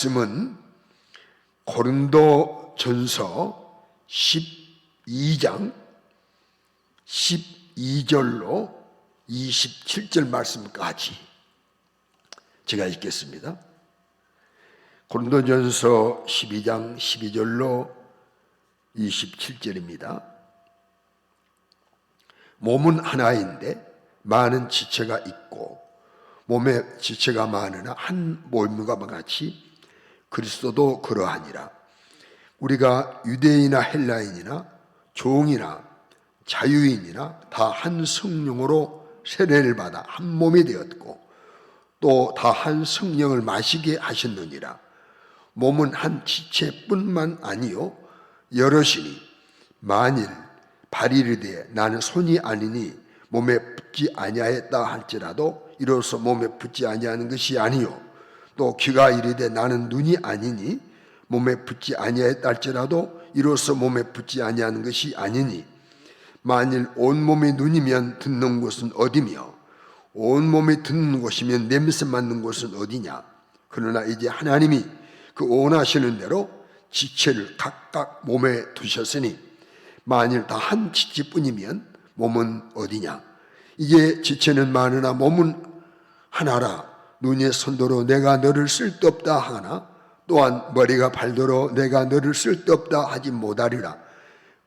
말씀은 고린도전서 12장 12절로 27절 말씀까지 제가 읽겠습니다. 고린도전서 12장 12절로 27절입니다. 몸은 하나인데 많은 지체가 있고 몸에 지체가 많으나 한 몸과 같이 그리스도도 그러하니라. 우리가 유대인이나 헬라인이나 종이나 자유인이나 다 한 성령으로 세례를 받아 한 몸이 되었고 또 다 한 성령을 마시게 하셨느니라. 몸은 한 지체뿐만 아니요 여럿이니 만일 발이 이르되 나는 손이 아니니 몸에 붙지 아니하였다 할지라도 이로써 몸에 붙지 아니하는 것이 아니요 또 귀가 이르되 나는 눈이 아니니 몸에 붙지 아니하였다 할지라도 이로써 몸에 붙지 아니하는 것이 아니니 만일 온몸이 눈이면 듣는 곳은 어디며 온몸이 듣는 곳이면 냄새 맡는 곳은 어디냐. 그러나 이제 하나님이 그 원하시는 대로 지체를 각각 몸에 두셨으니 만일 다 한 지체뿐이면 몸은 어디냐. 이제 지체는 많으나 몸은 하나라. 눈의 손도로 내가 너를 쓸데없다 하나 또한 머리가 발도로 내가 너를 쓸데없다 하지 못하리라.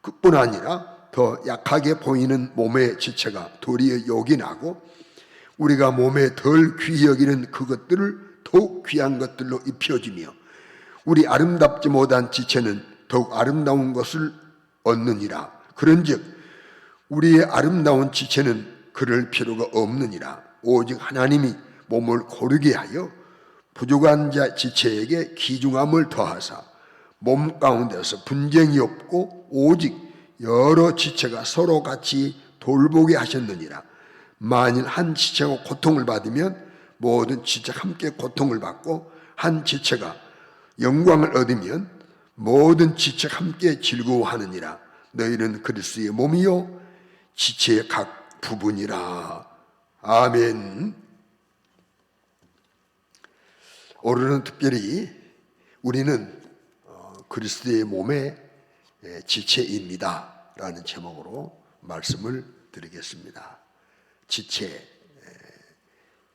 그뿐 아니라 더 약하게 보이는 몸의 지체가 도리어 요긴하고 우리가 몸에 덜 귀히 여기는 그것들을 더욱 귀한 것들로 입혀주며 우리 아름답지 못한 지체는 더욱 아름다운 것을 얻느니라. 그런즉 우리의 아름다운 지체는 그럴 필요가 없느니라. 오직 하나님이 몸을 고르게 하여 부족한 자 지체에게 귀중함을 더하사 몸 가운데서 분쟁이 없고 오직 여러 지체가 서로 같이 돌보게 하셨느니라. 만일 한 지체가 고통을 받으면 모든 지체가 함께 고통을 받고 한 지체가 영광을 얻으면 모든 지체가 함께 즐거워하느니라. 너희는 그리스도의 몸이요 지체의 각 부분이라. 아멘. 오늘은 특별히 우리는 그리스도의 몸의 지체입니다 라는 제목으로 말씀을 드리겠습니다. 지체,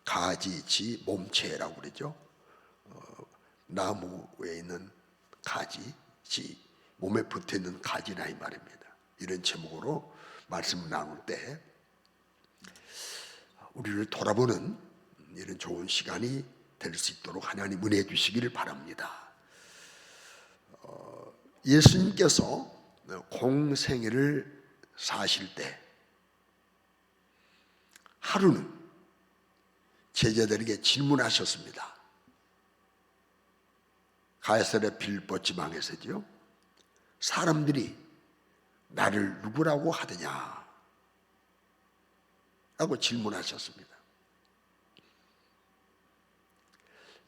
가지, 지, 몸체라고 그러죠. 나무에 있는 가지, 지, 몸에 붙어있는 가지라 이 말입니다. 이런 제목으로 말씀을 나눌 때 우리를 돌아보는 이런 좋은 시간이 될 수 있도록 하나님 은혜해 주시기를 바랍니다. 예수님께서 공생애를 사실 때 하루는 제자들에게 질문하셨습니다. 가이사랴 빌립보 지방에서죠. 사람들이 나를 누구라고 하느냐 라고 질문하셨습니다.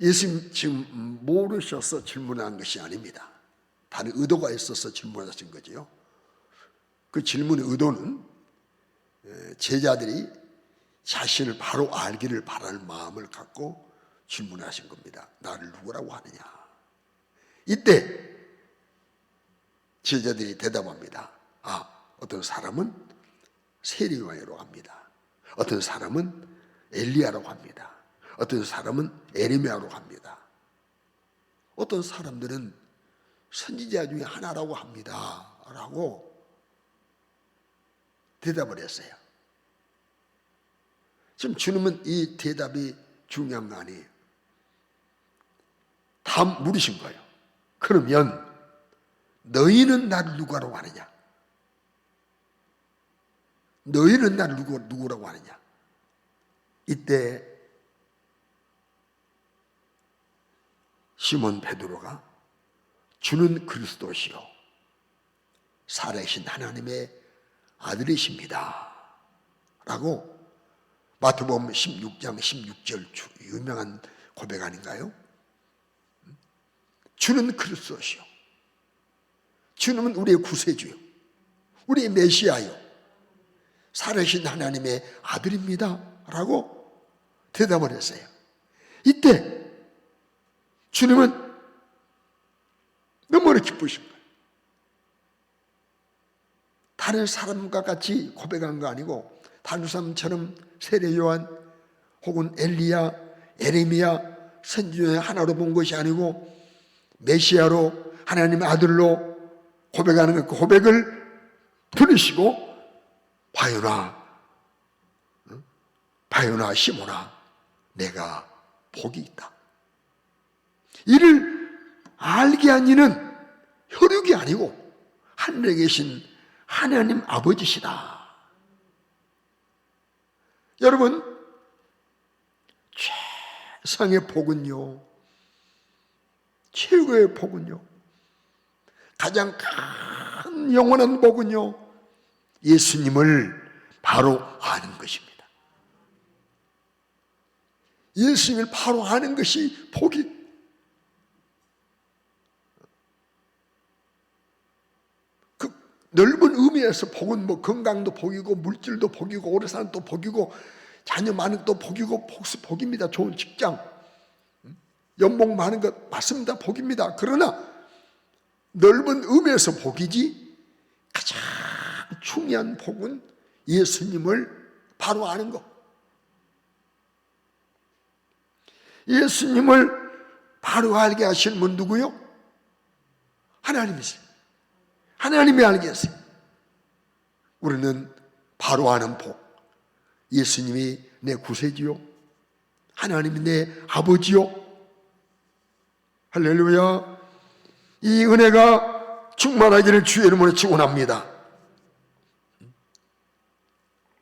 예수님 지금 모르셔서 질문한 것이 아닙니다. 다른 의도가 있어서 질문하신 거지요. 그 질문의 의도는 제자들이 자신을 바로 알기를 바라는 마음을 갖고 질문하신 겁니다. 나를 누구라고 하느냐. 이때 제자들이 대답합니다. 어떤 사람은 세리와라고 합니다. 어떤 사람은 엘리야라고 합니다. 어떤 사람은 에레미야라고 합니다. 어떤 사람들은 선지자 중에 하나라고 합니다 라고 대답을 했어요. 지금 주님은 이 대답이 중요한 거 아니에요. 다 물으신 거예요. 그러면 너희는 나를 누구라고 하느냐? 너희는 나를 누구라고 하느냐? 이때 시몬 베드로가 주는 그리스도시요 살아계신 하나님의 아들이십니다 라고 마태복음 16장 16절 유명한 고백 아닌가요? 주는 그리스도시요 주는 우리의 구세주요 우리의 메시아요 살아계신 하나님의 아들입니다 라고 대답을 했어요. 이때 주님은 기쁘신 거예요. 다른 사람과 같이 고백한 거 아니고 다른 사람처럼 세례 요한 혹은 엘리야, 에레미야 선지자의 하나로 본 것이 아니고 메시아로 하나님의 아들로 고백하는 그 고백을 들으시고 바요나 시몬아 내가 복이 있다. 이를 알게 한 이는 혈육이 아니고 하늘에 계신 하나님 아버지시다. 여러분, 최상의 복은요, 최고의 복은요, 가장 큰 영원한 복은요, 예수님을 바로 아는 것입니다. 예수님을 바로 아는 것이 복이. 그 넓은 의미에서 복은 뭐 건강도 복이고 물질도 복이고 오래 사는 또 복이고 자녀 많은 또 복이고 복입니다. 좋은 직장, 연봉 많은 것 맞습니다. 복입니다. 그러나 넓은 의미에서 복이지 가장 중요한 복은 예수님을 바로 아는 것. 예수님을 바로 알게 하신 분 누구요? 하나님이세요. 하나님이 알게 하세요. 우리는 바로 아는 복. 예수님이 내 구세주요, 하나님이 내 아버지요. 할렐루야. 이 은혜가 충만하기를 주의 이름으로 축원합니다.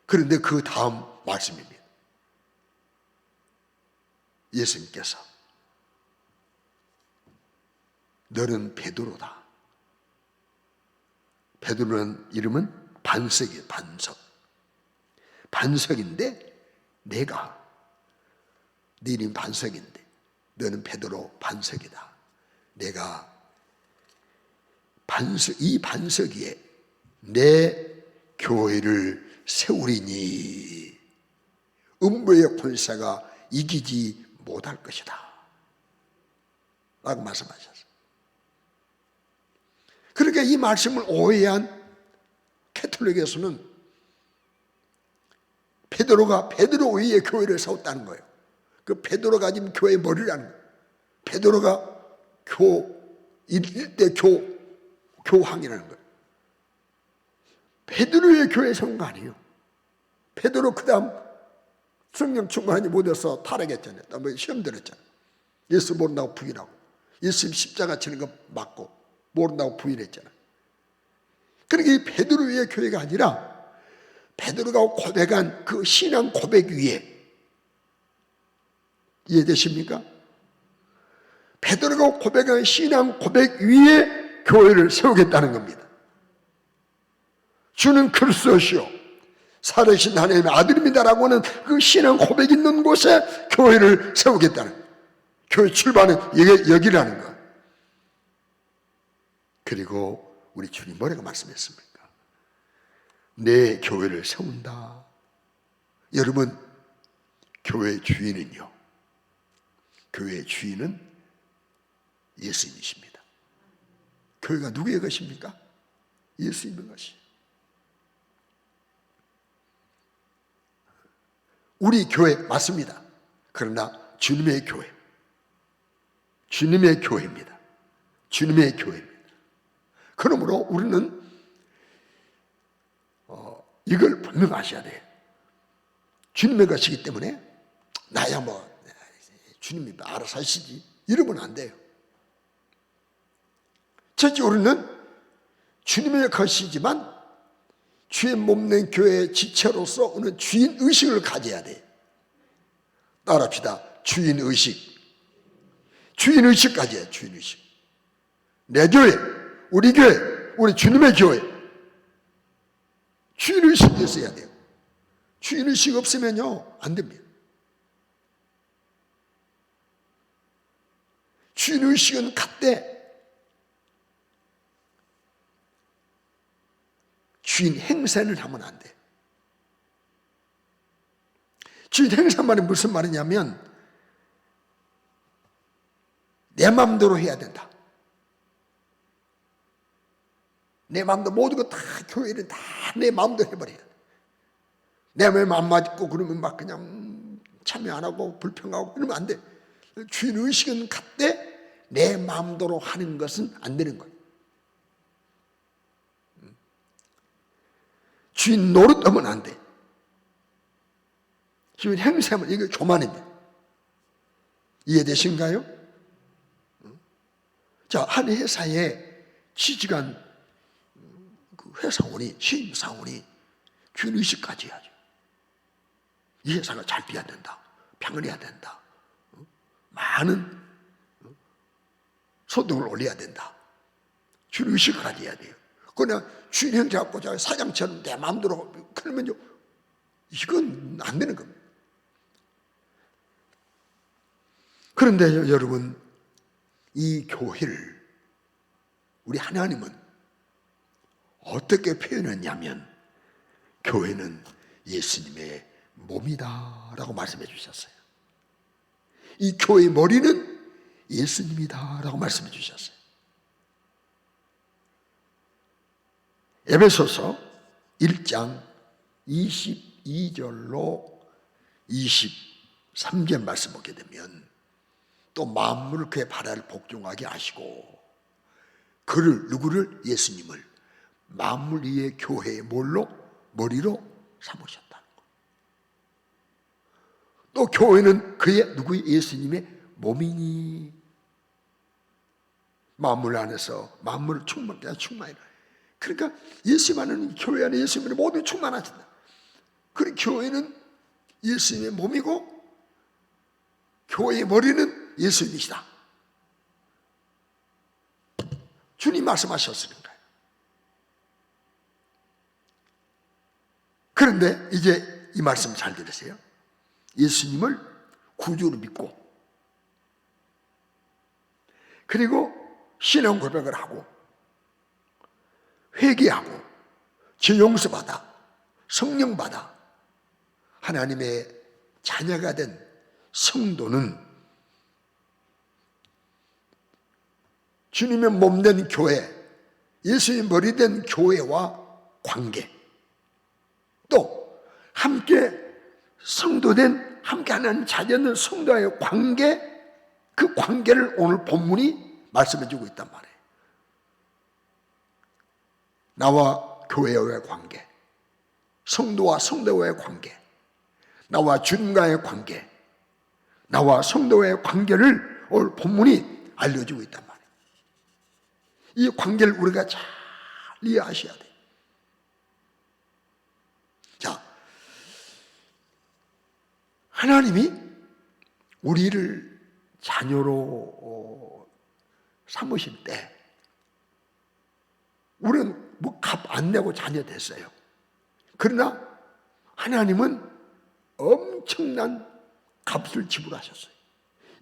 그런데 그 다음 말씀입니다. 예수님께서 너는 베드로다. 베드로라는 이름은 반석이에요. 반석인데 내가, 네 이름이 반석인데 너는 베드로 반석이다. 내가 이 반석 위에 내 교회를 세우리니 음부의 권세가 이기지 못할 것이다 라고 말씀하셨어요. 그러니까 이 말씀을 오해한 캐톨릭에서는 베드로가 베드로 위에 교회를 세웠다는 거예요. 그 베드로가 가진 교회의 머리라는 거예요. 베드로가 일대 교황이라는 거예요. 베드로의 교회에 세운 거 아니에요. 베드로 그 다음 성령 충만하지 못해서 타락했잖아요. 뭐 시험 들었잖아요. 예수 모른다고 부인하고, 예수님 십자가 치는 거 맞고 모른다고 부인했잖아요. 그러니까 이 베드로의 교회가 아니라 베드로가 고백한 그 신앙 고백 위에, 이해되십니까? 베드로가 고백한 신앙 고백 위에 교회를 세우겠다는 겁니다. 주는 그리스도시요 살아계신 하나님의 아들입니다라고 하는 그 신앙 고백 있는 곳에 교회를 세우겠다는 거예요. 교회 출발은 여기라는 거예요. 그리고 우리 주님 뭐라고 말씀했습니까? 내 교회를 세운다. 여러분, 교회 주인은요, 교회의 주인은 예수님이십니다. 교회가 누구의 것입니까? 예수님의 것이에요. 우리 교회 맞습니다. 그러나 주님의 교회, 주님의 교회입니다. 주님의 교회입니다. 그러므로 우리는 이걸 분명 아셔야 돼요. 주님의 것이기 때문에 나야 뭐 주님이 알아서 하시지 이러면 안 돼요. 첫째, 우리는 주님의 것이지만 주의 몸된 교회의 지체로서 우리는 주인의식을 가져야 돼. 따라합시다. 주인의식. 주인의식 가져야. 주인의식. 내 교회, 우리 교회, 우리 주님의 교회. 주인의식이 있어야 돼요. 주인의식 없으면요 안 됩니다. 주인의식은 갖되 주인 행세를 하면 안 돼. 주인 행사 말이 무슨 말이냐면 내 마음대로 해야 된다. 내 마음도 모든 거 다 교회를 다 내 마음대로 해버려야 돼. 내 마음 안 맞고 그러면 막 그냥 참여 안 하고 불평하고 그러면 안 돼. 주인 의식은 갖되 내 마음대로 하는 것은 안 되는 거예요. 주인 노릇하면 안 돼. 주인 행세하면 이게 교만입니다. 이해되신가요? 자, 한 회사에 취직한 그 회사원이, 신입사원이 주인 의식까지 해야죠. 이 회사가 잘 돼야 된다. 평안해야 된다. 많은 소득을 올려야 된다. 주인 의식을 가져야 돼요. 그러나 주인 행세 갖고 사장처럼 내 마음대로 그러면요, 이건 안 되는 겁니다. 그런데 여러분, 이 교회를 우리 하나님은 어떻게 표현했냐면 교회는 예수님의 몸이다 라고 말씀해 주셨어요. 이 교회의 머리는 예수님이다 라고 말씀해 주셨어요. 에베소서 1장 22절로 23절 말씀 보게 되면 또 만물을 그의 발아를 복종하게 하시고 그를 누구를 예수님을 만물 위의 교회의 뭘로? 머리로 삼으셨다는 거. 또 교회는 그의 누구의 예수님의 몸이니 만물 안에서 만물을 충만해. 그러니까 예수 안에는 교회 안에 예수님이 모두 충만하신다. 그리고 교회는 예수님의 몸이고 교회의 머리는 예수님이시다. 주님 말씀하셨으니까요. 그런데 이제 이 말씀 잘 들으세요. 예수님을 구주로 믿고 그리고 신앙 고백을 하고 회개하고 죄 용서받아 성령 받아 하나님의 자녀가 된 성도는 주님의 몸된 교회, 예수의 머리 된 교회와 관계, 또 함께 성도된 함께 하나님 자녀는 성도와의 관계, 그 관계를 오늘 본문이 말씀해 주고 있단 말이에요. 나와 교회와의 관계, 성도와 성도와의 관계, 나와 주님과의 관계, 나와 성도와의 관계를 오늘 본문이 알려주고 있단 말이에요. 이 관계를 우리가 잘 이해하셔야 돼요. 자, 하나님이 우리를 자녀로 삼으실 때 우리는 뭐 값 안 내고 자녀 됐어요. 그러나 하나님은 엄청난 값을 지불하셨어요.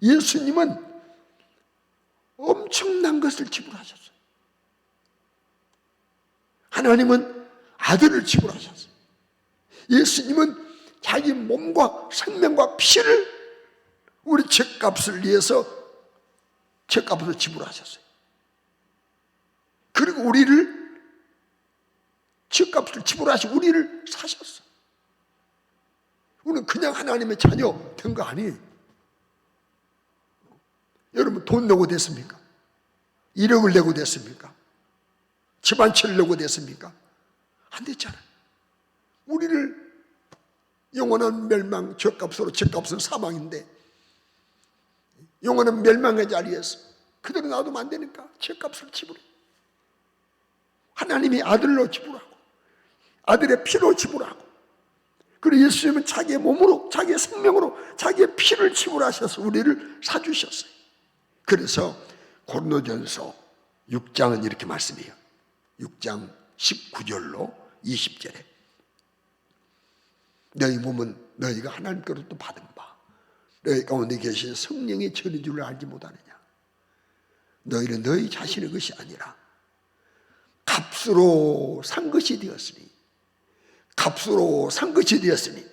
예수님은 엄청난 것을 지불하셨어요. 하나님은 아들을 지불하셨어요. 예수님은 자기 몸과 생명과 피를 우리 죄값을 위해서 죄값을 지불하셨어요. 그리고 우리를 죄값을 지불하시고 우리를 사셨어요. 우리는 그냥 하나님의 자녀 된 거 아니에요. 여러분 돈 내고 됐습니까? 1억을 내고 됐습니까? 집 한 채를 내고 됐습니까? 안 됐잖아요. 우리를 영원한 멸망, 죄값으로, 죄값은 사망인데 영원한 멸망의 자리에서 그대로 놔두면 안 되니까 죄값을 지불해. 하나님이 아들로 지불하고 아들의 피로 지불하고 그리고 예수님은 자기의 몸으로 자기의 생명으로 자기의 피를 지불하셔서 우리를 사주셨어요. 그래서 고린도전서 6장은 이렇게 말씀해요. 6장 19절로 20절에 너희 몸은 너희가 하나님께로부터 받은 바 너희 가운데 계신 성령의 전인 줄을 알지 못하느냐. 너희는 너희 자신의 것이 아니라 값으로 산 것이 되었으니 값으로 산 것이 되었으니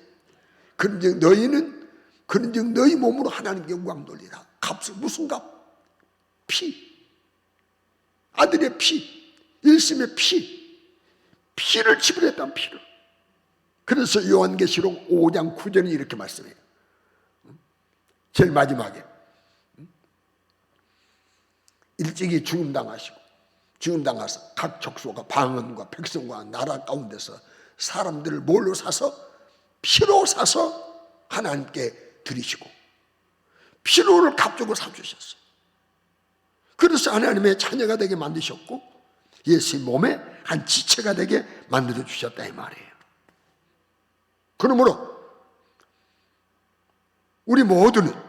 그런즉 너희는 그런즉 너희 몸으로 하나님께 영광 돌리라. 값을 무슨 값? 피, 아들의 피. 예수님의 피를 지불했다는 피를. 그래서 요한계시록 5장 9절이 이렇게 말씀해요. 제일 마지막에 일찍이 죽음당하시고 죽음당하서 각 족속과 방언과 백성과 나라 가운데서 사람들을 뭘로 사서? 피로 사서 하나님께 드리시고 피로를 값주고 사주셨어요. 그래서 하나님의 자녀가 되게 만드셨고 예수의 몸에 한 지체가 되게 만들어 주셨다 이 말이에요. 그러므로 우리 모두는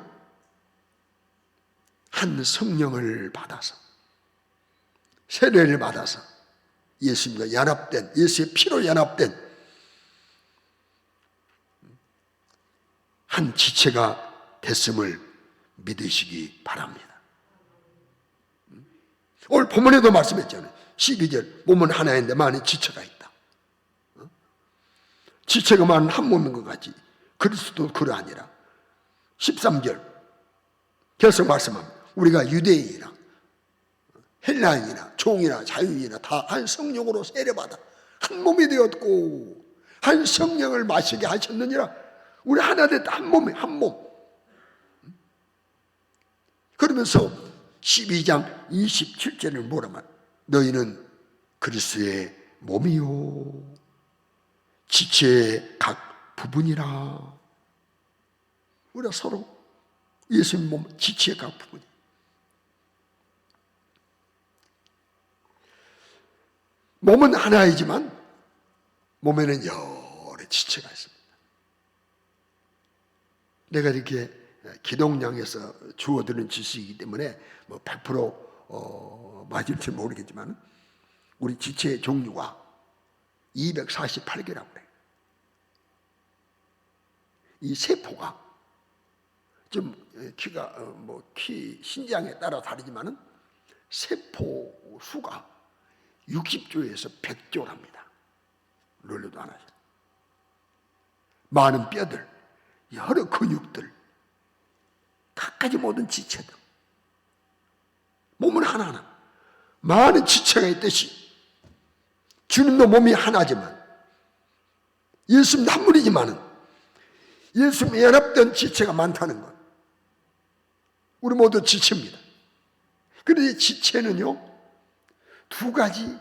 한 성령을 받아서 세례를 받아서 예수님과 연합된, 예수의 피로 연합된 한 지체가 됐음을 믿으시기 바랍니다. 오늘 본문에도 말씀했잖아요. 12절 몸은 하나인데 많은 지체가 있다. 지체가 많은 한 몸인 것 같지. 그리스도 그러하니라. 13절 계속 말씀합니다. 우리가 유대인이나 헬라인이나 종이나 자유인이나 다 한 성령으로 세례받아 한 몸이 되었고 한 성령을 마시게 하셨느니라. 우리 하나 됐다. 한 몸에 한 몸. 그러면서 12장 27절을 뭐라 말? 너희는 그리스도의 몸이요 지체의 각 부분이라. 우리가 서로 예수님 몸 지체의 각 부분이. 몸은 하나이지만 몸에는 여러 지체가 있습니다. 내가 이렇게 기독량에서 주어드는 지식이기 때문에 뭐 100% 맞을지 모르겠지만 우리 지체의 종류가 248개라고 그래요. 이 세포가 좀 키가 키 신장에 따라 다르지만은 세포 수가 60조에서 100조랍니다. 놀려도 안 하죠. 많은 뼈들, 여러 근육들, 각가지 모든 지체들. 몸은 하나하나 많은 지체가 있듯이 주님도 몸이 하나지만 예수님도 한 분이지만은 예수님에 연합된 지체가 많다는 것. 우리 모두 지체입니다. 그런데 지체는요, 두 가지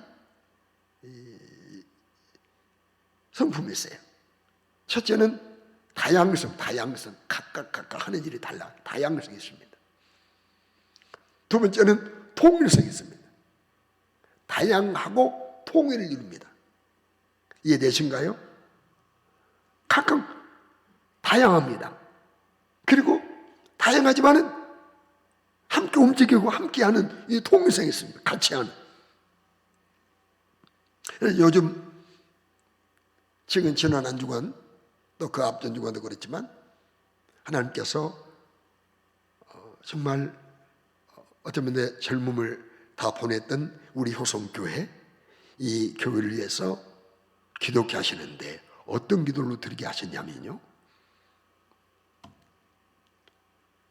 성품이 있어요. 첫째는 다양성, 각각 하는 일이 달라. 다양성이 있습니다. 두 번째는 통일성이 있습니다. 다양하고 통일을 이룹니다. 이해되신가요? 각각 다양합니다. 그리고 다양하지만은 함께 움직이고 함께하는 이 통일성이 있습니다. 같이 하는. 요즘 지난 한 주간 또 그 앞전 주간도 그랬지만 하나님께서 정말 어쩌면 내 젊음을 다 보냈던 우리 효성교회 이 교회를 위해서 기도케 하시는데 어떤 기도를 드리게 하셨냐면요,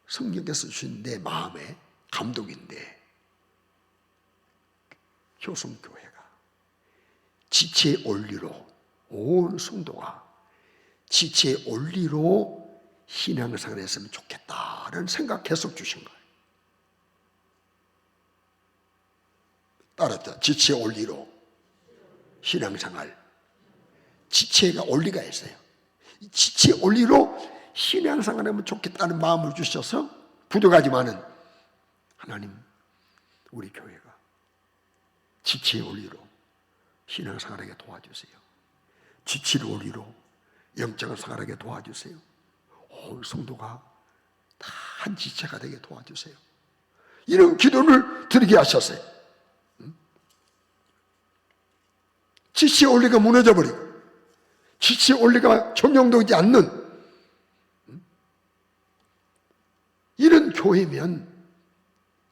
성령께서 주신 내 마음의 감독인데 효성교회가 지체의 원리로 온 성도가 지체의 원리로 신앙생활을 했으면 좋겠다는 생각 계속 주신 거예요. 따랐죠. 지체의 원리로 신앙생활. 지체가 원리가 있어요. 지체의 원리로 신앙생활하면 좋겠다는 마음을 주셔서 부족하지만은 하나님 우리 교회가 지체의 원리로 신앙생활하게 도와주세요. 지체의 원리로 영적인 생활하게 도와주세요. 온 성도가 다 한 지체가 되게 도와주세요. 이런 기도를 드리게 하셨어요. 지체의 원리가 무너져버리고 지체의 원리가 적용되지 않는 이런 교회면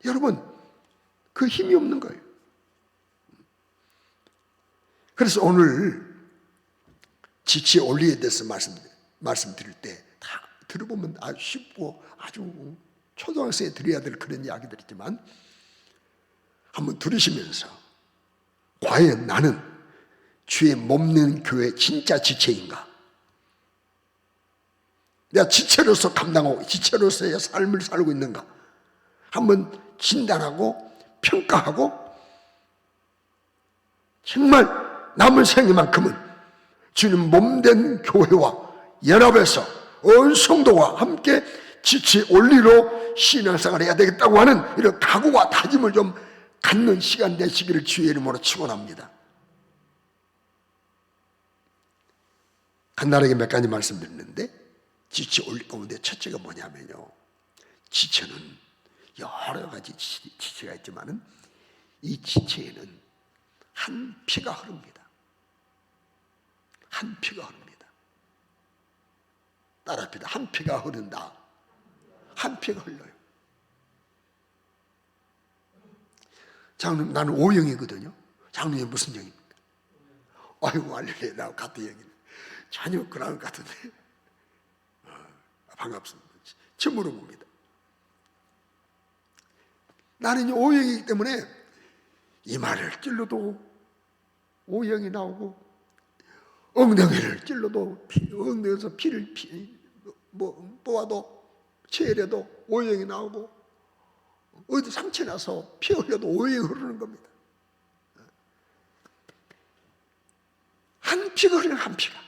여러분 그 힘이 없는 거예요. 그래서 오늘 지체의 원리에 대해서 말씀드릴 때 다 들어보면 아주 쉽고 아주 초등학생에 드려야 될 그런 이야기들이지만 한번 들으시면서 과연 나는 주의 몸는 교회 진짜 지체인가? 내가 지체로서 감당하고 지체로서의 삶을 살고 있는가? 한번 진단하고 평가하고 정말 남은 생애만큼은 주님 몸된 교회와 연합해서 온 성도와 함께 지체 원리로 신앙생활을 해야 되겠다고 하는 이런 각오와 다짐을 좀 갖는 시간 되시기를 주의 이름으로 축원합니다. 간단하게 몇 가지 말씀드리는데, 지체 원리 가운데 첫째가 뭐냐면요, 지체는 여러 가지 지체가 있지만은 이 지체에는 한 피가 흐릅니다. 한 피가 흐릅니다. 따라합니다. 한 피가 흐른다. 한 피가 흘러요. 장로님, 나는 O형이거든요. 장로님 무슨 형입니까? 아이고, 알레루야, 나하고 같은 형이네. 전혀 그런 것 같은데. 반갑습니다. 처음 물어봅니다. 나는 O형이기 때문에 이마를 찔러도 O형이 나오고, 엉덩이를 찔러도 엉덩이에서 피를 뽑아도 체열해도 O형이 나오고, 어디 상처 나서 피 흘려도 O형이 흐르는 겁니다. 한 피가 흐르는, 한 피가.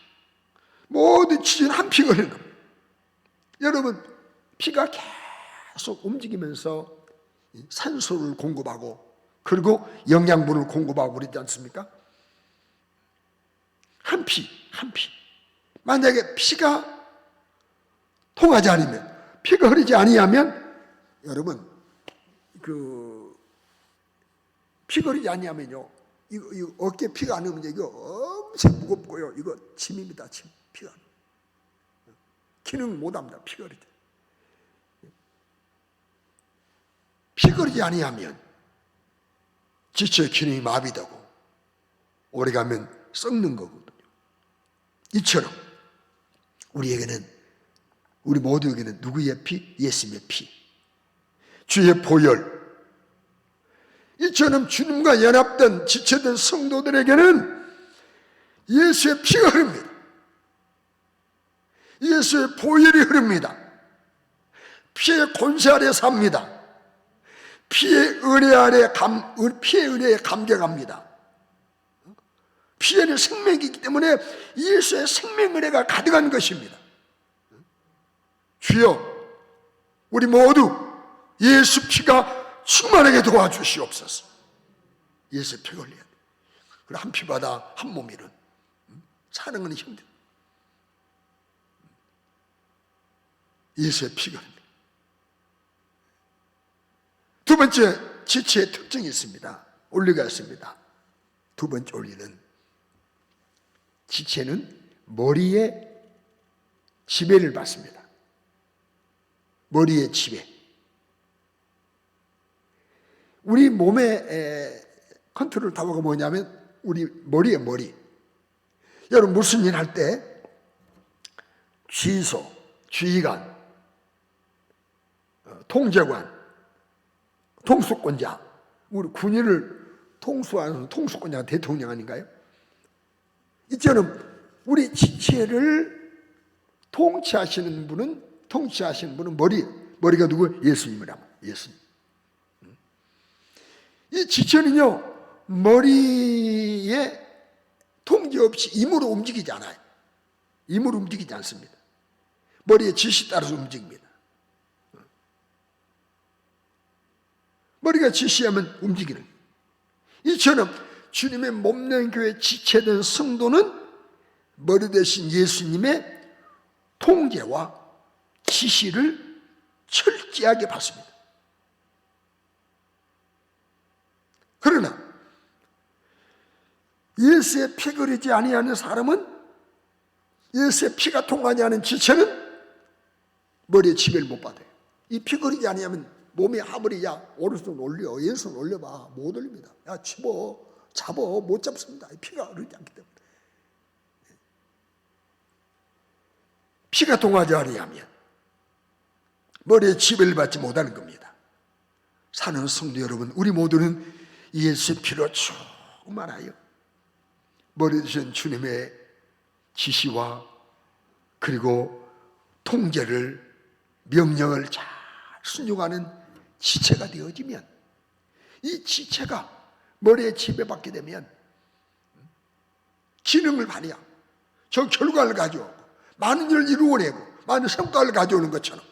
모든 지진 한 피가 흐르는 겁니다. 여러분, 피가 계속 움직이면서 산소를 공급하고 그리고 영양분을 공급하고 그러지 않습니까? 한 피, 한 피. 만약에 피가 통하지 않으면, 피가 흐르지 아니하면, 여러분, 피가 흐르지 아니하면요, 이거 어깨에 피가 안 흐르면 이거 엄청 무겁고요, 이거 침입니다, 침. 피가 기능을 못합니다. 피가 흐르지. 피가 흐르지 아니하면 지체의 기능이 마비되고 오래가면 썩는 거거든요. 이처럼 우리에게는, 우리 모두에게는 누구의 피? 예수님의 피, 주의 보혈. 이처럼 주님과 연합된 지체된 성도들에게는 예수의 피가 흐릅니다. 예수의 보혈이 흐릅니다. 피의 권세 아래 삽니다. 피의 은혜 아래 피의 은혜에 감격합니다. 피에는 생명이 있기 때문에 예수의 생명 은혜가 가득한 것입니다. 주여, 우리 모두 예수 피가 충만하게 도와주시옵소서. 예수 피가 흘려야 돼. 그리고 한 피마다 한 몸이는 사는 건 힘들어. 예수의 피가 흘립니다. 두 번째 지체의 특징이 있습니다. 원리가 있습니다. 두 번째 원리는, 지체는 머리에 지배를 받습니다. 머리에 지배. 우리 몸의 컨트롤 타워가 뭐냐면 우리 머리에 머리. 여러분 무슨 일 할 때 지휘소, 지휘관, 통제관, 통수권자, 우리 군인을 통수하는 통수권자가 대통령 아닌가요? 이처럼 우리 지체를 통치하시는 분은 머리가 누구? 예수님이라고. 예수님. 이 지체는요, 머리에 통제 없이 힘으로 움직이지 않아요. 힘으로 움직이지 않습니다. 머리의 지시 따라서 움직입니다. 머리가 지시하면 움직이는. 이처럼 주님의 몸된 교회 지체된 성도는 머리 대신 예수님의 통제와 지시를 철저하게 받습니다. 그러나 예수의 피 흐르지 아니하는 사람은, 예수의 피가 통하지 않은 지체는 머리에 지배를 못 받아요. 이 피 흐르지 아니하면 몸이 아무리 오른손 올려, 왼손 올려봐 못 올립니다. 잡어 못 잡습니다. 피가 흐르지 않기 때문에. 피가 통하지 아니하면 머리에 지배를 받지 못하는 겁니다. 사는 성도 여러분, 우리 모두는 예수의 피로 조금 알아요. 머리 드신 주님의 지시와 그리고 통제를, 명령을 잘 순종하는 지체가 되어지면, 이 지체가 머리에 지배받게 되면 지능을 발휘하고 저 결과를 가져오고 많은 일을 이루어내고 많은 성과를 가져오는 것처럼,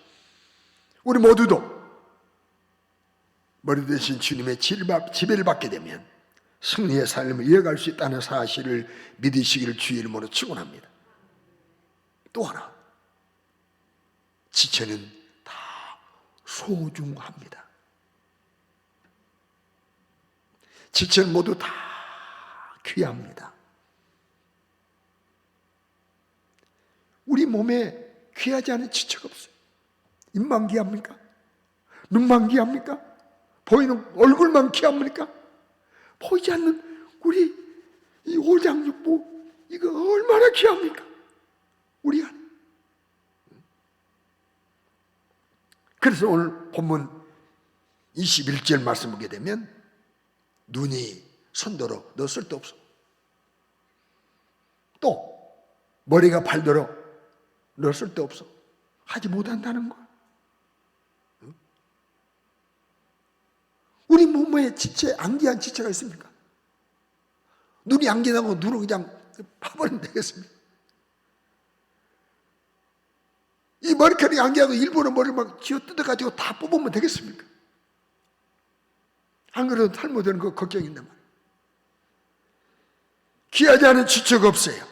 우리 모두도 머리 대신 주님의 지배를 받게 되면 승리의 삶을 이어갈 수 있다는 사실을 믿으시기를 주의 이름으로 축원합니다. 또 하나, 지체는 다 소중합니다. 지체는 모두 다 귀합니다. 우리 몸에 귀하지 않은 지체가 없어요. 입만 귀합니까? 눈만 귀합니까? 보이는 얼굴만 귀합니까? 보이지 않는 우리 이 오장육부, 이거 얼마나 귀합니까? 우리 안에. 그래서 오늘 본문 21절 말씀 보게 되면, 눈이 손더러 너 쓸데없어, 또 머리가 발더러 너 쓸데없어 하지 못한다는 거야. 우리 몸에 지체, 안귀한 지체가 있습니까? 눈이 안귀하고 눈을 그냥 파버리면 되겠습니까? 이 머리카락이 안귀하고 일부러 머리를 막 쥐어 뜯어가지고 다 뽑으면 되겠습니까? 안 그래도 탈모되는 거 걱정인단 말이에요. 귀하지 않은 지체가 없어요.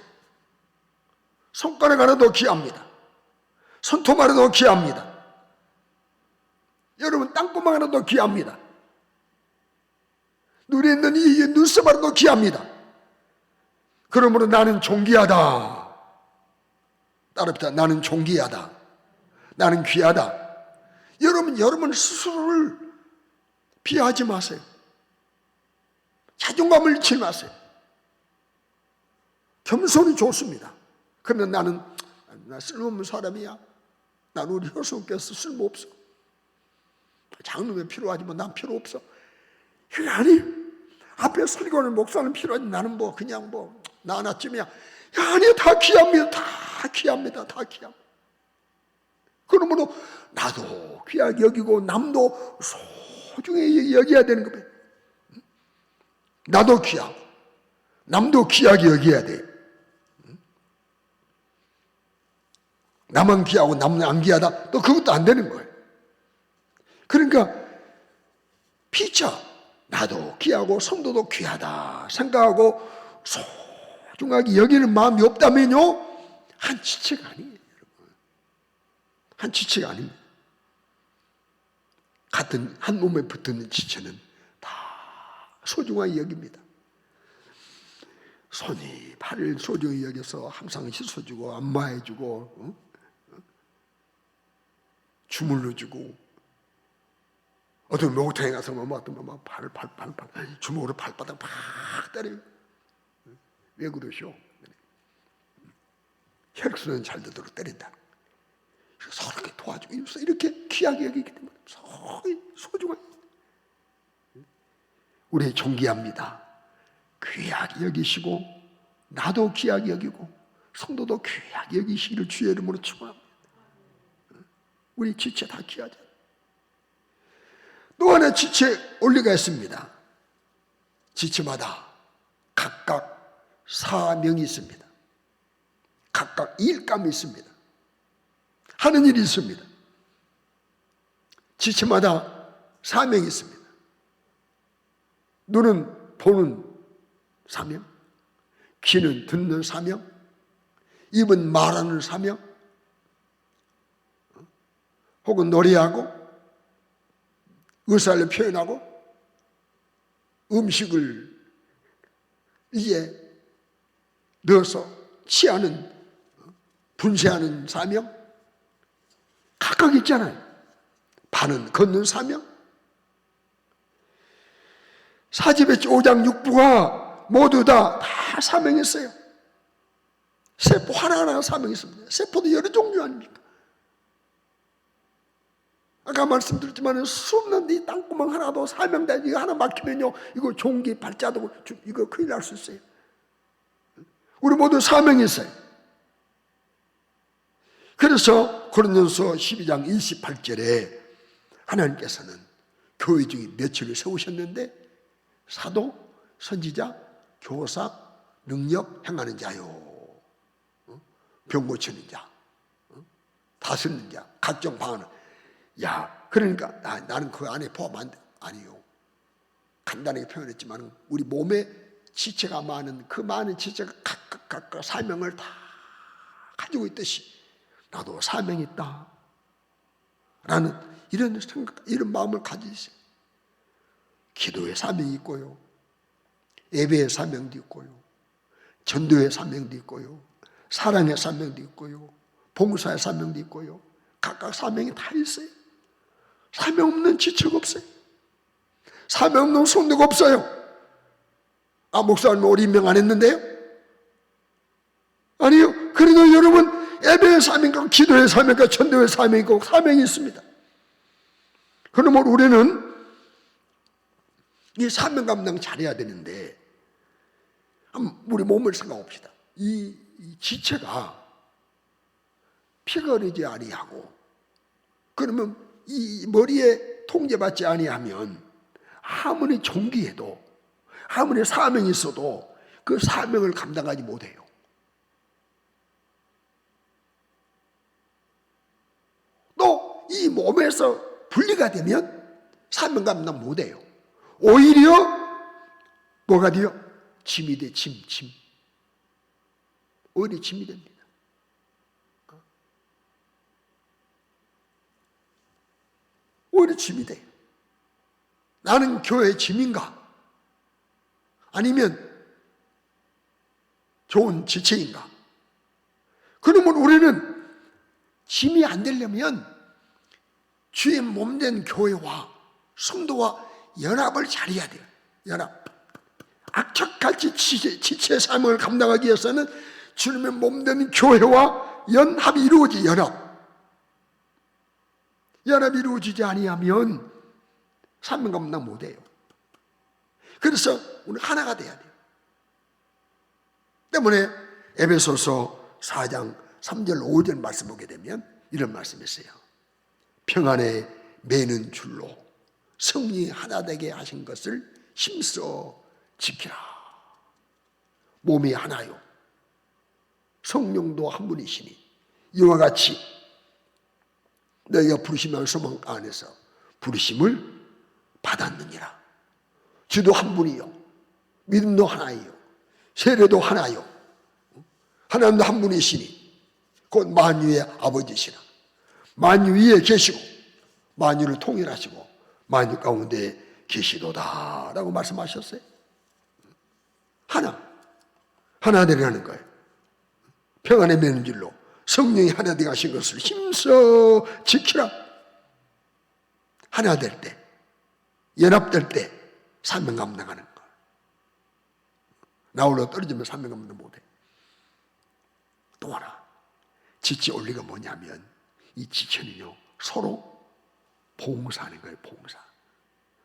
손가락 하나도 귀합니다. 손톱 하나도 귀합니다. 여러분, 땅구멍 하나도 귀합니다. 눈에 있는 이 눈썹 하나도 귀합니다. 그러므로 나는 존귀하다. 따라합시다. 나는 존귀하다. 나는 귀하다. 여러분 스스로를 비하하지 마세요. 자존감을 잃지 마세요. 겸손이 좋습니다. 그러나 나 쓸모없는 사람이야. 나는 우리 효성께서 쓸모없어. 장로면 필요하지만 난 필요 없어. 그게 아니에요. 앞에 설교하는 목사는 필요하지, 나는 뭐 그냥 뭐 나 하나쯤이야. 아니요, 다 귀합니다. 다 귀합니다. 다 귀합니다. 그러므로 나도 귀하게 여기고 남도 소중히 여겨야 되는 거예요. 나도 귀하고 남도 귀하게 여겨야 돼. 나만 귀하고 남은 안 귀하다? 또 그것도 안 되는 거예요. 그러니까 피차, 나도 귀하고 성도도 귀하다 생각하고 소중하게 여기는 마음이 없다면요, 한 지체가 아니에요. 여러분, 한 지체가 아닙니다. 같은 한 몸에 붙는 지체는 다 소중하게 여깁니다. 손이 발을 소중히 여겨서 항상 씻어주고 안마해주고 주물러주고, 어떤 목욕탕에 가서 발을 주먹으로 발바닥 팍 때려요. 왜 그러시오? 혈액순환 잘 되도록 때린다. 서로 이렇게 도와주고 이렇게 귀하게 여기기 때문에 서로 소중한, 우리 존귀합니다. 귀하게 여기시고 나도 귀하게 여기고 성도도 귀하게 여기시기를 주의 이름으로 축원합니다. 우리 지체 다 귀하죠. 또 하나 지체 원리가 있습니다. 지체마다 각각 사명이 있습니다. 각각 일감이 있습니다. 하는 일이 있습니다. 지체마다 사명이 있습니다. 눈은 보는 사명, 귀는 듣는 사명, 입은 말하는 사명, 혹은 노래하고 의사를 표현하고 음식을 이에 넣어서 취하는, 분쇄하는 사명, 각각 있잖아요. 발은 걷는 사명. 사집의 5장 6부가 모두 다 사명이 있어요. 세포 하나하나 사명이 있습니다. 세포도 여러 종류 아닙니까? 아까 말씀드렸지만 수없는 이 땅구멍 하나도 사명다. 이거 하나 막히면요, 이거 종기 발자도 이거 큰일 날 수 있어요. 우리 모두 사명이 있어요. 그래서 고린도서 12장 28절에 하나님께서는 교회 중에 몇을 세우셨는데 사도, 선지자, 교사, 능력 행하는 자요, 병 고치는 자, 다스리는 자, 각종 방언을. 야, 그러니까 나는 그 안에 포함 안 돼. 아니요. 간단하게 표현했지만 우리 몸에 지체가 많은 그 많은 지체가 각각 사명을 다 가지고 있듯이 나도 사명이 있다 라는 이런 생각, 이런 마음을 가지세요. 기도의 사명이 있고요, 예배의 사명도 있고요, 전도의 사명도 있고요, 사랑의 사명도 있고요, 봉사의 사명도 있고요. 각각 사명이 다 있어요. 사명 없는 지체가 없어요. 사명 없는 성도가 없어요. 아, 목사님 우리 임명 안 했는데요? 아니요. 그래도 여러분 예배의 사명과 기도의 사명과 전도의 사명이 있고 사명이 있습니다. 그러면 우리는 이 사명 감당 잘해야 되는데 우리 몸을 생각합시다. 이 지체가 피가 흐르지 아니하고, 그러면 이 머리에 통제받지 아니하면 아무리 존귀해도 아무리 사명이 있어도 그 사명을 감당하지 못해요. 또 이 몸에서 분리가 되면 사명 감당 못해요. 오히려 뭐가 돼요? 짐이 돼. 짐. 오히려 짐이 됩니다. 오히려 짐이 돼요. 나는 교회의 짐인가? 아니면 좋은 지체인가? 그러면 우리는 짐이 안 되려면 주의 몸된 교회와 성도와 연합을 잘해야 돼요. 연합. 악착같이 지체의 사명을 감당하기 위해서는 주님의 몸된 교회와 연합이 이루어지. 연합이 이루어지지 아니하면 사명 감당 못해요. 그래서 우리 하나가 돼야 돼요. 때문에 에베소서 4장 3절 5절 말씀 보게 되면 이런 말씀이 있어요. 평안에 매는 줄로 성령이 하나 되게 하신 것을 힘써 지키라. 몸이 하나요, 성령도 한 분이시니 이와 같이 너희가 부르심을 소망 안에서 부르심을 받았느니라. 주도 한 분이요, 믿음도 하나이요, 세례도 하나요, 하나님도 한 분이시니 곧 만유의 아버지시라. 만유 위에 계시고 만유를 통일하시고 만유 가운데 계시도다 라고 말씀하셨어요. 하나 되라는 거예요. 평안에 매는 줄로 성령이 하나 되게 하신 것을 힘써 지키라. 하나 될 때, 연합될 때 사명 감당하는 거. 나홀로 떨어지면 사명 감당 못해. 또 하나, 지체 원리가 뭐냐면 이 지체는요, 서로 봉사하는 거예요. 봉사.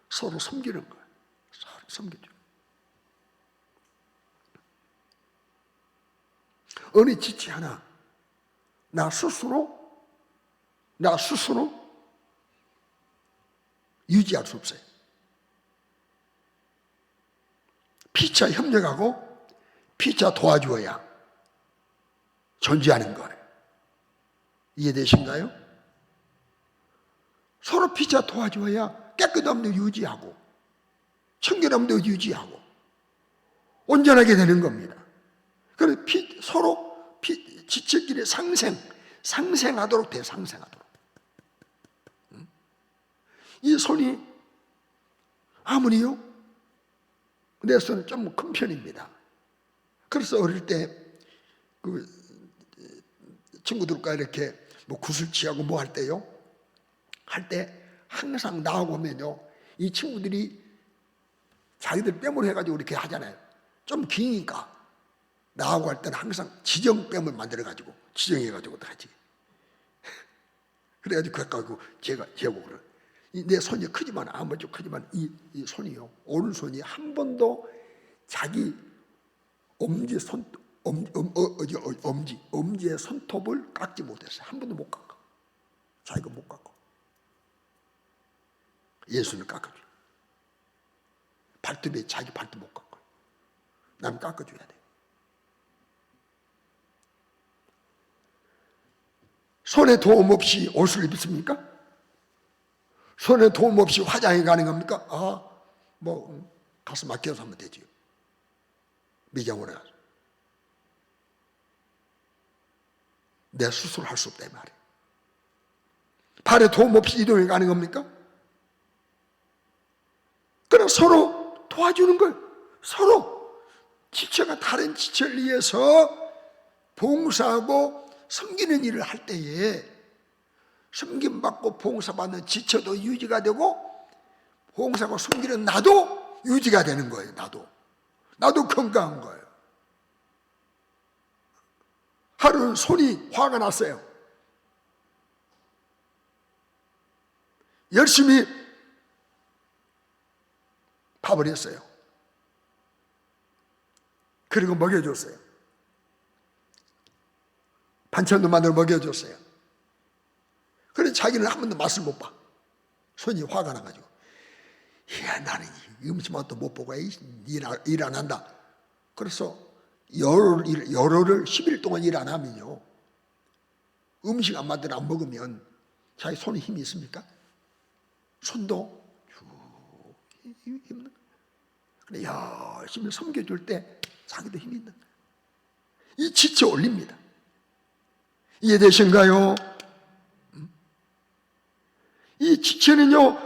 서로 섬기는 거예요. 서로 섬기죠. 어느 지체 하나 나 스스로 유지할 수 없어요. 피차 협력하고 피차 도와주어야 존재하는 거예요. 이해되신가요? 서로 피차 도와주어야 깨끗함도 유지하고 청결함도 유지하고 온전하게 되는 겁니다. 그래서 서로 지체끼리 상생하도록 돼요. 상생하도록. 이 손이 아무리요, 내 손은 좀 큰 편입니다. 그래서 어릴 때 그 친구들과 이렇게 뭐 구슬치하고 뭐 할 때요, 할 때 항상 나하고 오면요, 이 친구들이 자기들 뺨으로 해가지고 이렇게 하잖아요. 좀 기니까 나하고 할 때는 항상 지정뺨을 만들어가지고 지정해가지고 하지. 그래가지고 그거 갖고 제가 제목으로 내 손이 크지만 아무튼 크지만 이 손이요, 오른손이 한 번도 자기 엄지의 손톱을 깎지 못했어요. 한 번도 못 깎아. 자기가 못 깎아. 예수는 깎아줘. 발톱에 자기 발톱 못 깎아. 남 깎아줘야 돼. 손에 도움 없이 옷을 입습니까? 손에 도움 없이 화장이 가능합니까? 가서 맡겨서 하면 되지요. 미장원에 가서. 내 스스로 할 수 없다 이 말이에요. 발에 도움 없이 이동이 가능합니까? 그럼 서로 도와주는 거예요. 서로 지체가 다른 지체를 위해서 봉사하고 섬기는 일을 할 때에 섬김받고 봉사받는 지체도 유지가 되고 봉사하고 섬기는 나도 유지가 되는 거예요. 나도 건강한 거예요. 하루는 손이 화가 났어요. 열심히 밥을 했어요. 그리고 먹여줬어요. 반찬도 만들어 먹여줬어요. 그런데 자기는 한 번도 맛을 못 봐. 손이 화가 나가지고, 야, 나는 이 음식 맛도 못 보고 일 안 한다. 그래서 열흘을 10일 동안 일 안 하면요, 음식 안 만들어 안 먹으면 자기 손에 힘이 있습니까? 손도 힘이 있는 거예요. 그래 열심히 섬겨줄 때 자기도 힘이 있는 거예요. 이 지체 올립니다. 이해되신가요? 이 지체는요,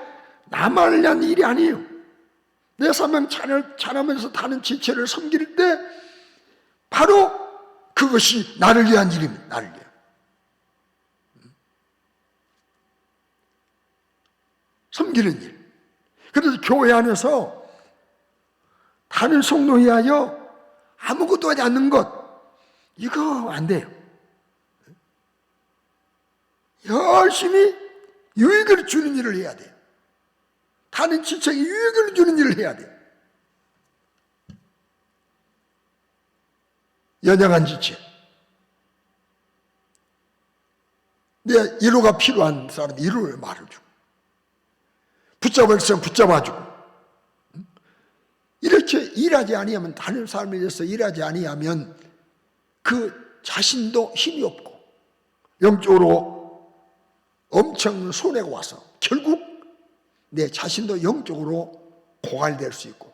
나만을 위한 일이 아니에요. 내 사명 잘하면서 다른 지체를 섬길 때 바로 그것이 나를 위한 일입니다. 나를 위한. 섬기는 일. 그래서 교회 안에서 다른 성도에 위하여 아무것도 하지 않는 것, 이거 안 돼요. 열심히 유익을 주는 일을 해야 돼요. 다른 지체에게 유익을 주는 일을 해야 돼요. 연약한 지체, 내 위로가 필요한 사람 위로를 말해주고, 붙잡을 사람 붙잡아주고, 이렇게 일하지 아니하면, 다른 삶에 대해서 일하지 아니하면 그 자신도 힘이 없고 영적으로 엄청 손해가 와서 결국 내 자신도 영적으로 고갈될 수 있고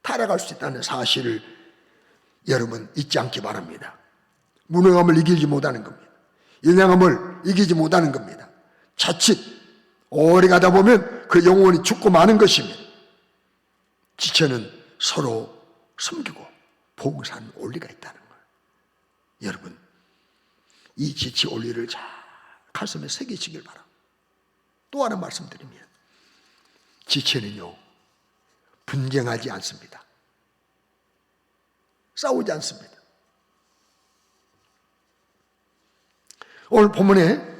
타락할 수 있다는 사실을 여러분 잊지 않기 바랍니다. 무능함을 이기지 못하는 겁니다. 연약함을 이기지 못하는 겁니다. 자칫 오래 가다 보면 그 영혼이 죽고 마는 것입니다. 지체는 서로 섬기고 봉사하는 원리가 있다는 거예요. 여러분, 이 지체 원리를 잘 가슴에 새기시길 바랍니다. 또 하나 말씀드리면, 지체는요, 분쟁하지 않습니다. 싸우지 않습니다. 오늘 본문에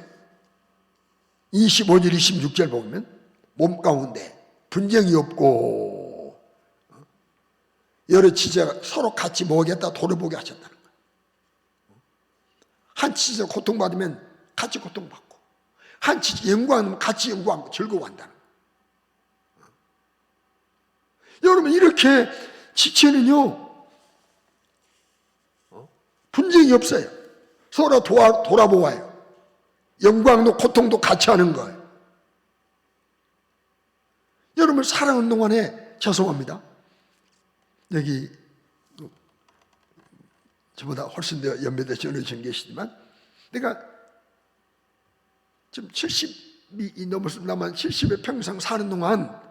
25절 26절 보면 몸 가운데 분쟁이 없고 여러 지체가 서로 같이 먹겠다 돌아보게 하셨다는 거예요. 한 지체가 고통받으면 같이 고통받고, 한 지체 영광하면 같이 영광하고 즐거워한다는 거예요. 여러분, 이렇게 지체는요 분쟁이 없어요. 서로 돌아보아요. 영광도 고통도 같이 하는 거예요. 여러분, 사랑하는 동안에 죄송합니다. 여기 저보다 훨씬 더 연배되신 어르신 계시지만, 내가 지금 70이 넘었습니다만 70에 평생 사는 동안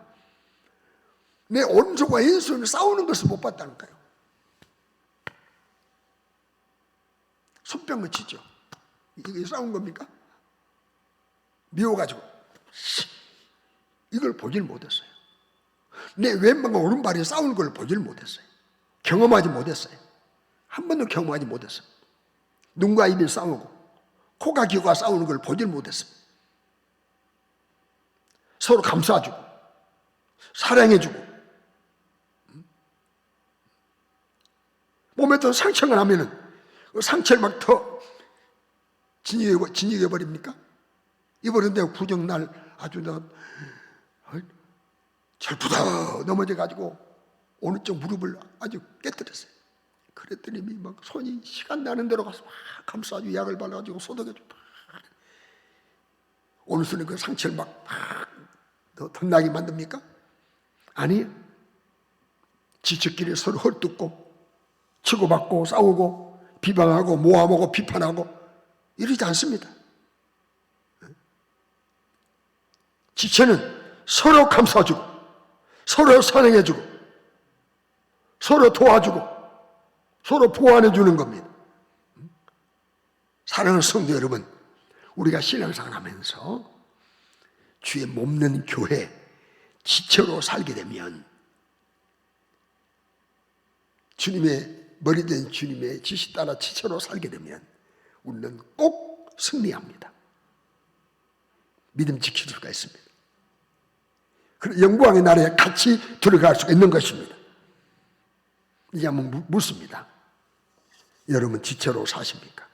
내 오른손과 왼손을 싸우는 것을 못 봤다는 거예요. 손뼉을 치죠. 이게 싸운 겁니까? 미워가지고 이걸 보질 못했어요. 내 왼발과 오른발이 싸우는 걸 보질 못했어요. 경험하지 못했어요. 한 번도 경험하지 못했어요. 눈과 입이 싸우고 코가 귀가 싸우는 걸 보질 못했어요. 서로 감싸주고 사랑해주고, 몸에 또 상처가 나면은 그 상처를 막 더 진이겨 버립니까? 입었는데 구정날 아주 절부터 넘어져 가지고 어느 쪽 무릎을 아주 깨뜨렸어요. 그랬더니 막 손이 시간 나는 대로 가서 막 감싸주고 약을 발라가지고 소독해주고, 어느 순간 그 상처를 막 더 덧나게 만듭니까? 아니, 지적끼리 서로 헐뜯고 치고받고 싸우고 비방하고 모함하고 비판하고 이러지 않습니다. 지체는 서로 감싸주고 서로 사랑해주고 서로 도와주고 서로 보완해주는 겁니다. 사랑하는 성도 여러분, 우리가 신앙생활 하면서 주의 몸는 교회 지체로 살게 되면, 주님의 머리 된 주님의 지시 따라 지체로 살게 되면 우리는 꼭 승리합니다. 믿음 지킬 수가 있습니다. 그리고 영광의 나라에 같이 들어갈 수가 있는 것입니다. 이제 한번 묻습니다. 여러분 지체로 사십니까?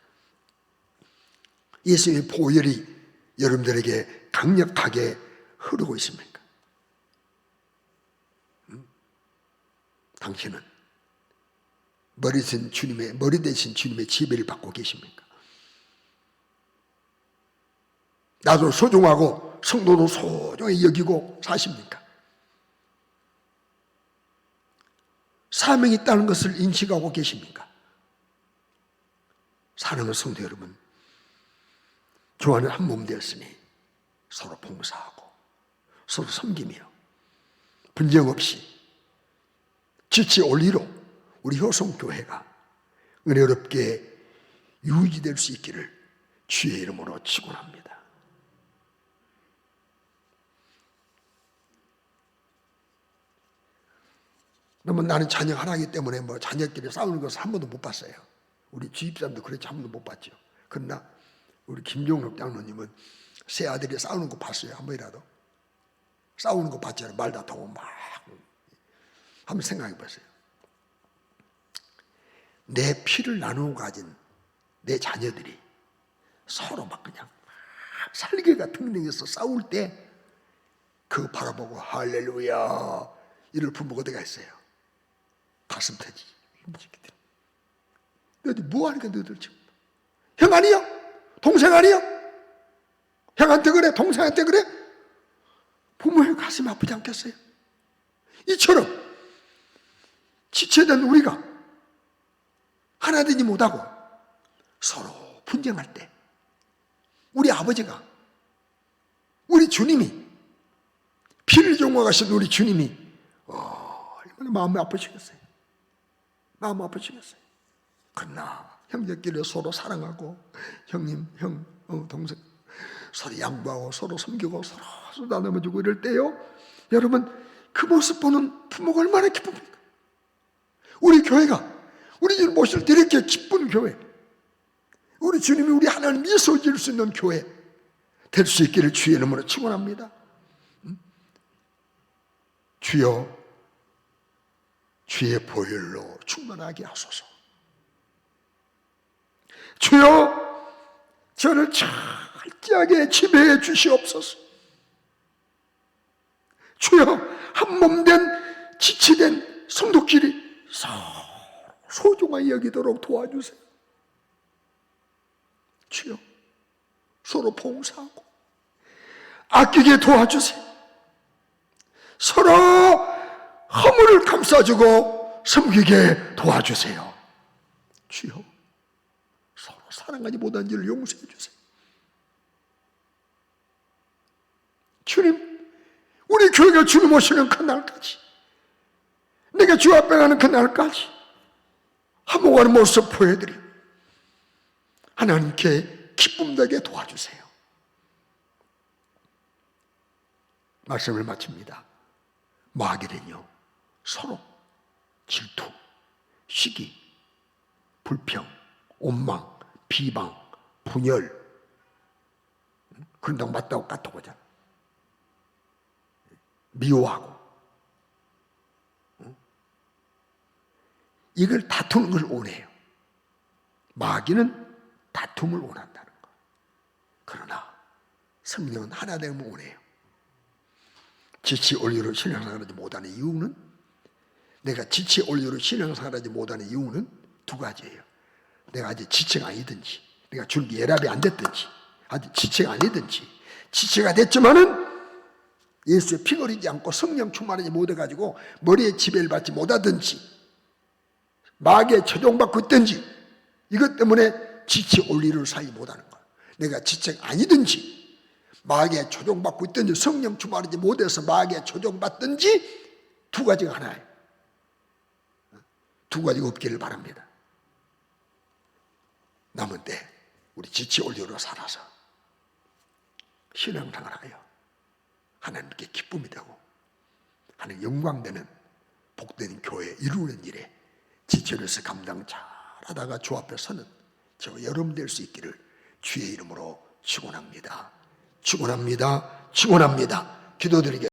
예수의 보혈이 여러분들에게 강력하게 흐르고 있습니까? 당신은 머리 대신 주님의 지배를 받고 계십니까? 나도 소중하고 성도도 소중히 여기고 사십니까? 사명이 있다는 것을 인식하고 계십니까? 사랑하는 성도 여러분, 주 안에 한 몸 되었으니 서로 봉사하고 서로 섬기며 분쟁 없이 지체 올리로 우리 효성교회가 은혜롭게 유지될 수 있기를 주의 이름으로 축원합니다. 그러면 나는 자녀 하나이기 때문에 자녀끼리 싸우는 것을 한 번도 못 봤어요. 우리 주입사람도 그렇지 한 번도 못 봤죠. 그러나 우리 김종록 장로님은 세 아들이 싸우는 거 봤어요. 한 번이라도. 싸우는 거 봤잖아요. 말 다투고 막. 한번 생각해 보세요. 내 피를 나누어 가진 내 자녀들이 서로 막 그냥 살기가 등등해서 싸울 때 그거 바라보고 할렐루야 이럴 부모가 어디가 있어요? 가슴 터지. 너희들 뭐하니까 너희들 지금 형 아니야? 동생 아니야? 형한테 그래? 동생한테 그래? 부모의 가슴이 아프지 않겠어요? 이처럼 지체된 우리가 하나 되지 못하고 서로 분쟁할 때 우리 아버지가, 우리 주님이, 피를 종합하신 우리 주님이 얼마나 마음이 아프시겠어요? 마음 아프시겠어요? 그러나 형제끼리 서로 사랑하고 형님, 형, 동생 서로 양보하고 서로 섬기고 서로 나눠주고 이럴 때요, 여러분 그 모습 보는 부모가 얼마나 기쁩니까? 우리 교회가 우리 주님 모실 때 이렇게 기쁜 교회, 우리 주님이 우리 하나님 미소 지을 수 있는 교회 될 수 있기를 주의 이름으로 축원합니다. 주여 주의 보혈로 충만하게 하소서. 주여 저를 철저하게 지배해 주시옵소서. 주여 한 몸 된 지체된 성도끼리 소중하게 여기도록 도와주세요. 주여 서로 봉사하고 아끼게 도와주세요. 서로 허물을 감싸주고 섬기게 도와주세요. 주여 서로 사랑하지 못한 일을 용서해 주세요. 주님, 우리 교회가 주님 오시는 그날까지, 내가 주 앞에 가는 그날까지 한몫하는 모습 보여드려 하나님께 기쁨 되게 도와주세요. 말씀을 마칩니다. 마귀는요, 서로 질투, 시기, 불평, 원망, 비방, 분열, 그런다고 맞다고 까딱하잖아. 미워하고 이걸 다투는 걸 원해요. 마귀는 다툼을 원한다는 거. 그러나 성령은 하나 되면 원해요. 지치 온리로 신앙생활하지 못하는 이유는, 내가 지치 온리로 신앙생활하지 못하는 이유는 두 가지예요. 내가 아직 지체가 아니든지, 내가 줄기 예랍이 안 됐든지, 아직 지체가 아니든지, 지체가 됐지만은 예수의 피 거리지 않고 성령 충만하지 못해가지고 머리에 지배를 받지 못하든지, 마귀에 조종받고 있든지, 이것 때문에 지체 온리를 살지 못하는 거야. 내가 지체가 아니든지, 마귀에 조종받고 있든지, 성령 충만하지 못해서 마귀에 조종받든지, 두 가지가 하나예요. 두 가지가 없기를 바랍니다. 남은 때 우리 지체 온리로 살아서 신앙생활하여 하나님께 기쁨이 되고 하나님 영광되는 복된 교회 이루는 일에 지체로서 감당 잘하다가 주 앞에 서는 저 여러분 될 수 있기를 주의 이름으로 축원합니다. 축원합니다. 축원합니다. 기도드리겠습니다.